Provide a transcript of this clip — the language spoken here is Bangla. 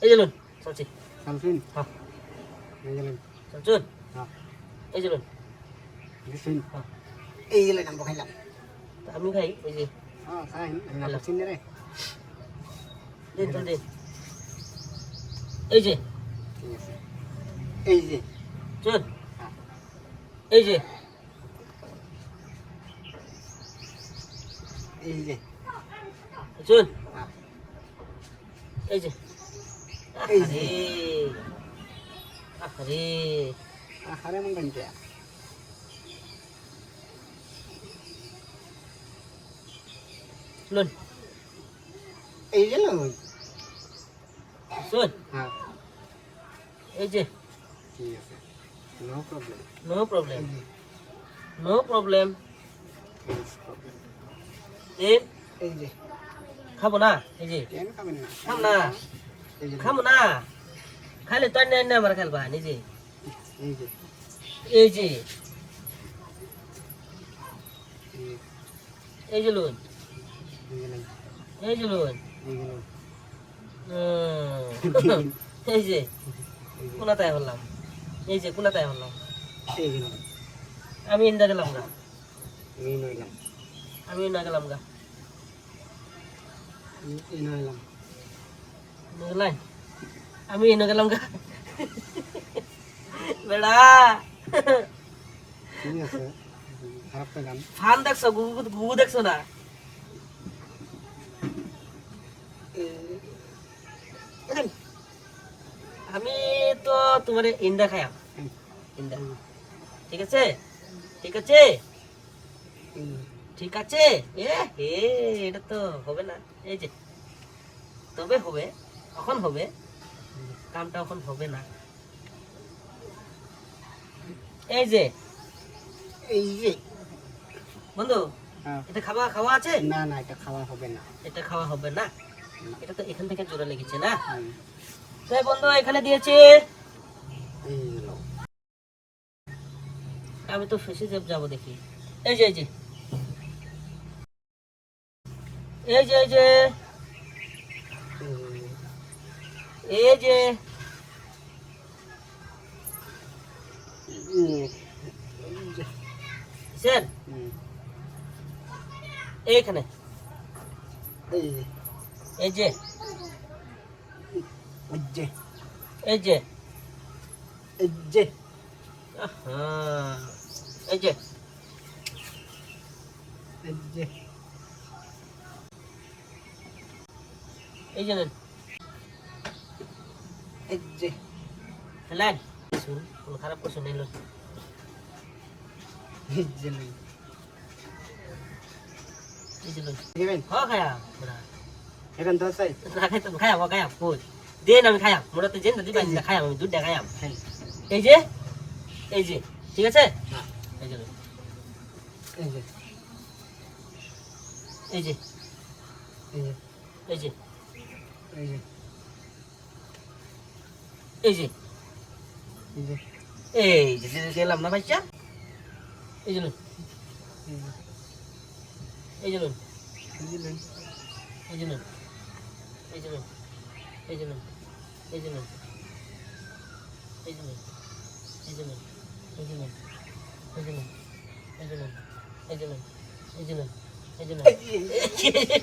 এই যে লুন চলছি সামসুন হ্যাঁ এই গেলেন চলছুন হ্যাঁ এই যে লুন দিছুন হ্যাঁ এই গেলেন আমরা খাইলাম আমি খাই এই যে হ্যাঁ খাই না করছিন রে দিন দিন দিন এই যে ঠিক আছে এই যে চল হ্যাঁ এই যে এই যে চল হ্যাঁ এই যে এই যে আরে আরে মন গন্তে লুন এই যে লই চল হ্যাঁ এই যে ঠিক আছে no problem no problem no problem দিন এই যে খাবো না এই যে কেন খাবেন না খাম না এই যে খাবো না খাইলে তো না আমার খেলবা নিজে এই যে এই যে এই যে লুন এই গেলেন এই যে লুন এই গেলেন এই যে কোনাতায় হলাম এই যে কোনাতায় হলাম এই গেলেন আমি ইন্দা গেলাম গা এই নইলাম আমি না গেলাম গা এই নইলাম বুঝলেন আমি এনে গেলাম গা বেড়া ঠিক আছে খারাপ পেলাম ফান দেখছো গুগু গুগু দেখছো না আমি তো তোমার ইন্দা খায়াম ইন্দা ঠিক আছে ঠিক আছে ঠিক আছে এ এটা তো হবে না এই যে তবে হবে এখন হবে কামটা এখন হবে না এই যে এই যে বন্ধু হ্যাঁ এটা খাওয়া খাওয়া আছে না না এটা খাওয়া হবে না এটা খাওয়া হবে না এটা তো এখান থেকে জোড়া লেগেছে না হুম, তাই বন্ধু এখানে দিয়েছে এই গেল আমি তো ফেসে যাবো দেখি এই যে এই যে এই যে এই যে এই যে স্যার এইখানে এই যে এই যে এই যে এই যে এই যে আহা, এই যে এই যে এই যে নেন এই যে ফেলান শুন কোনো খারাপ কিছু নেই লোন এই যে লই এই যে লোন দিবেন হ খায়া বড়া এখন তো চাই না খাইতাম খায়াম খায়াম কই দেন আমি খায়াম মোরা তো জেন দিবা খায়াম আমি দুধটা খায়াম খাই এই যে এই যে ঠিক আছে হ্যাঁ এই যে লোন এই যে এই যে এই যে এই যে এই যে এই যে এই যে এই যে গেলাম না ভাইচা এই যে লোন এই যে লোন এই যে লই এই যে লোন এই যে লোন এই যে লোন এই যে লোন এই যে লোন এই যে লোন এই যে লোন এই যে লোন এই যে লোন এই যে লোন এই যে লোন এই যে লোন এই যে